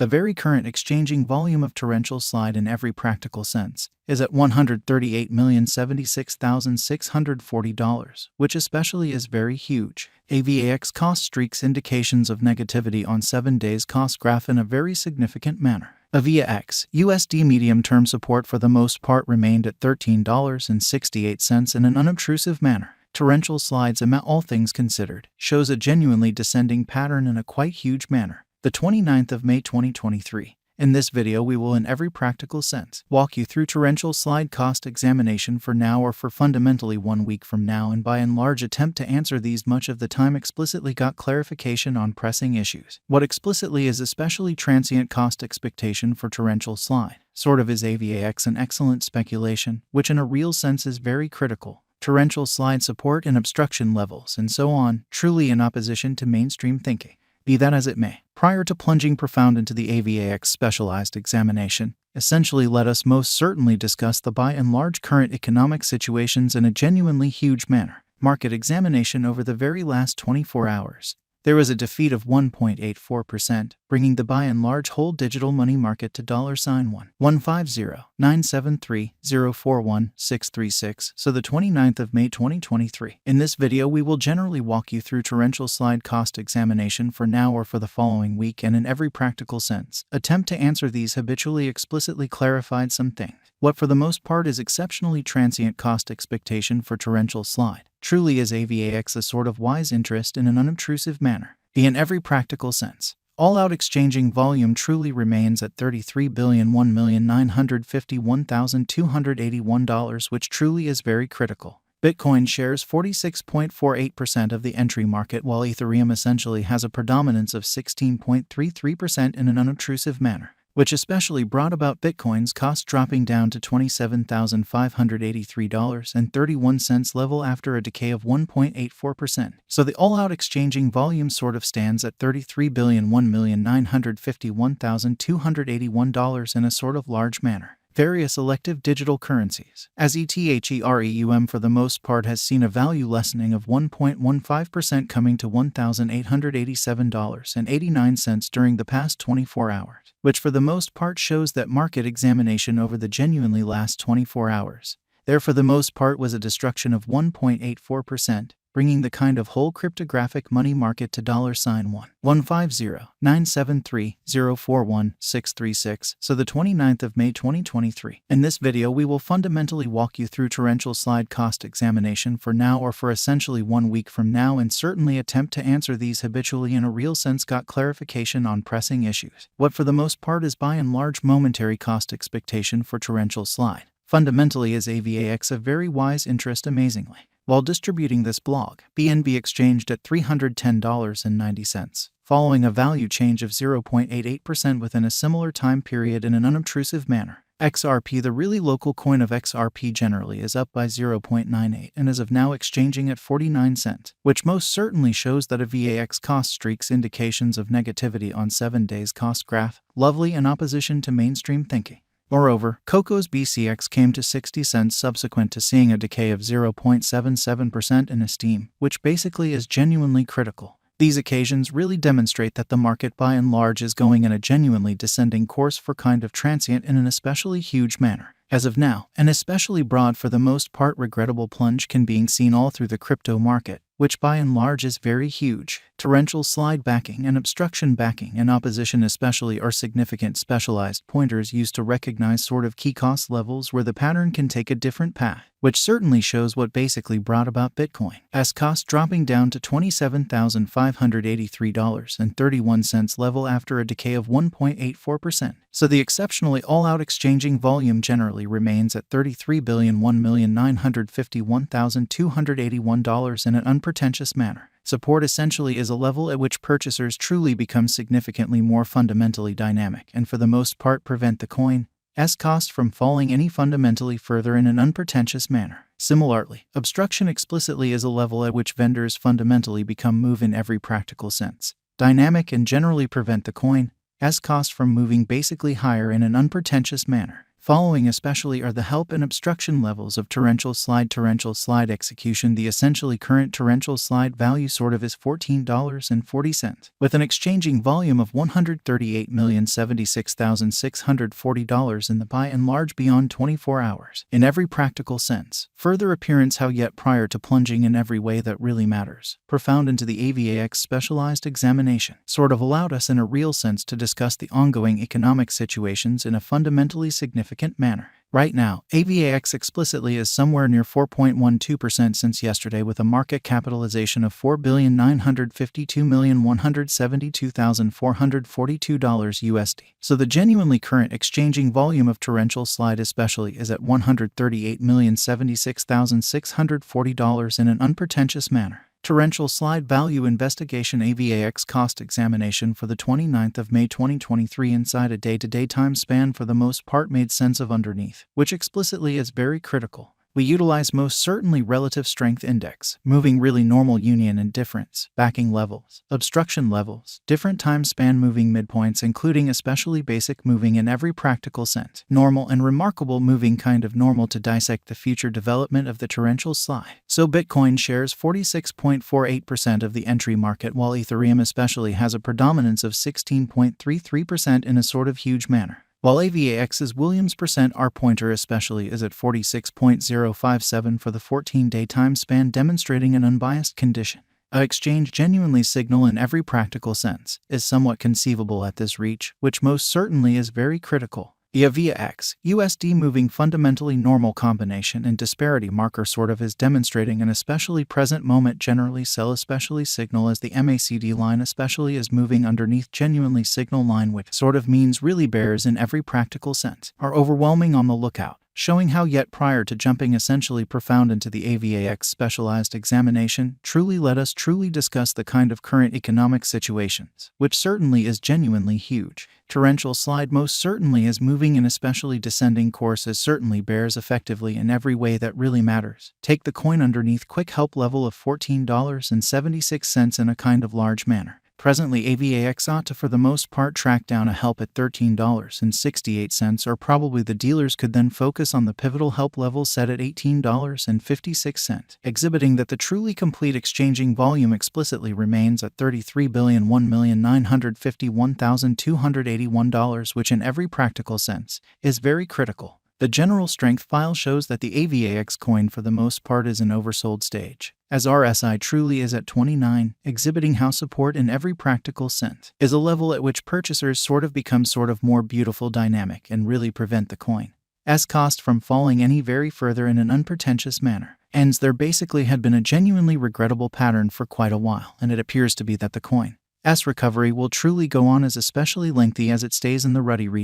The very current exchanging volume of torrential slide in every practical sense is at $138,076,640, which especially is very huge. AVAX cost streaks indications of negativity on 7 days cost graph in a very significant manner. AVAX USD medium-term support for the most part remained at $13.68 in an unobtrusive manner. Torrential slides, all things considered, shows a genuinely descending pattern in a quite huge manner. The 29th of May 2023. In this video we will in every practical sense walk you through torrential slide cost examination for now or for fundamentally 1 week from now, and by and large attempt to answer these much of the time explicitly got clarification on pressing issues. What explicitly is especially transient cost expectation for torrential slide. Sort of is AVAX an excellent speculation, which in a real sense is very critical. Torrential slide support and obstruction levels and so on, truly in opposition to mainstream thinking. Be that as it may, prior to plunging profound into the AVAX specialized examination, essentially let us most certainly discuss the by and large current economic situations in a genuinely huge manner. Market examination over the very last 24 hours. There was a defeat of 1.84%, bringing the by and large whole digital money market to $1,150,973,041,636, so the 29th of May 2023. In this video we will generally walk you through torrential slide cost examination for now or for the following week, and in every practical sense, attempt to answer these habitually explicitly clarified some things. What for the most part is exceptionally transient cost expectation for torrential slide. Truly is AVAX a sort of wise interest in an unobtrusive manner. In every practical sense, all-out exchanging volume truly remains at $33,001,951,281, which truly is very critical. Bitcoin shares 46.48% of the entry market, while Ethereum essentially has a predominance of 16.33% in an unobtrusive manner, which especially brought about Bitcoin's cost dropping down to $27,583.31 level after a decay of 1.84%. So the all-out exchanging volume sort of stands at $33,001,951,281 in a sort of large manner. Various elective digital currencies, as ETHEREUM for the most part has seen a value lessening of 1.15% coming to $1,887.89 during the past 24 hours, which for the most part shows that market examination over the genuinely last 24 hours. There for the most part was a destruction of 1.84%, bringing the kind of whole cryptographic money market to $1,150,973,041,636, so the 29th of May 2023. In this video we will fundamentally walk you through torrential slide cost examination for now or for essentially 1 week from now, and certainly attempt to answer these habitually in a real sense got clarification on pressing issues. What for the most part is by and large momentary cost expectation for torrential slide. Fundamentally is AVAX a very wise interest amazingly. While distributing this blog, BNB exchanged at $310.90, following a value change of 0.88% within a similar time period in an unobtrusive manner. XRP, the really local coin of XRP, generally is up by 0.98 and is of now exchanging at 49 cents, which most certainly shows that AVAX cost streaks indications of negativity on 7 days cost graph, lovely in opposition to mainstream thinking. Moreover, Coco's BCX came to 60 cents subsequent to seeing a decay of 0.77% in esteem, which basically is genuinely critical. These occasions really demonstrate that the market by and large is going in a genuinely descending course for kind of transient in an especially huge manner. As of now, an especially broad for the most part regrettable plunge can be seen all through the crypto market, which by and large is very huge. Torrential slide backing and obstruction backing in opposition especially are significant specialized pointers used to recognize sort of key cost levels where the pattern can take a different path, which certainly shows what basically brought about Bitcoin's cost dropping down to $27,583.31 level after a decay of 1.84%. So the exceptionally all-out exchanging volume generally remains at $33,001,951,281 in an unpretentious manner. Support essentially is a level at which purchasers truly become significantly more fundamentally dynamic and for the most part prevent the coin's cost from falling any fundamentally further in an unpretentious manner. Similarly, obstruction explicitly is a level at which vendors fundamentally become move in every practical sense dynamic and generally prevent the coin's cost from moving basically higher in an unpretentious manner. Following especially are the help and obstruction levels of torrential slide execution. The essentially current torrential slide value is $14.40, with an exchanging volume of $138,076,640 in the by and large beyond 24 hours. In every practical sense, further appearance how yet prior to plunging in every way that really matters, profound into the AVAX specialized examination, allowed us in a real sense to discuss the ongoing economic situations in a fundamentally significant manner. Right now, AVAX explicitly is somewhere near 4.12% since yesterday, with a market capitalization of $4,952,172,442 USD. So the genuinely current exchanging volume of torrential slide especially is at $138,076,640 in an unpretentious manner. Torrential slide value investigation AVAX cost examination for the 29th of May 2023 inside a day-to-day time span for the most part made sense of underneath, which explicitly is very critical. We utilize most certainly relative strength index, moving really normal union and difference, backing levels, obstruction levels, different time span moving midpoints including especially basic moving in every practical sense, normal and remarkable moving kind of normal to dissect the future development of the torrential slide. So Bitcoin shares 46.48% of the entry market, while Ethereum especially has a predominance of 16.33% in a huge manner. While AVAX's Williams % R pointer especially is at 46.057 for the 14-day time span, demonstrating an unbiased condition. A exchange genuinely signal in every practical sense is somewhat conceivable at this reach, which most certainly is very critical. The AVAX USD moving fundamentally normal combination and disparity marker is demonstrating an especially present moment generally sell especially signal as the MACD line especially is moving underneath genuinely signal line, which means really bears in every practical sense are overwhelming on the lookout, showing how yet prior to jumping essentially profound into the AVAX specialized examination let us truly discuss the kind of current economic situations, which certainly is genuinely huge. Torrential slide most certainly is moving in especially descending course as certainly bears effectively in every way that really matters. Take the coin underneath quick help level of $14.76 in a kind of large manner. Presently AVAX ought to for the most part track down a help at $13.68, or probably the dealers could then focus on the pivotal help level set at $18.56, exhibiting that the truly complete exchanging volume explicitly remains at $33,001,951,281, which in every practical sense is very critical. The general strength file shows that the AVAX coin for the most part is an oversold stage, as RSI truly is at 29, exhibiting how support in every practical sense is a level at which purchasers become more beautiful dynamic and really prevent the coin's cost from falling any very further in an unpretentious manner. Ends there basically had been a genuinely regrettable pattern for quite a while, and it appears to be that the coin's recovery will truly go on as especially lengthy as it stays in the ruddy region.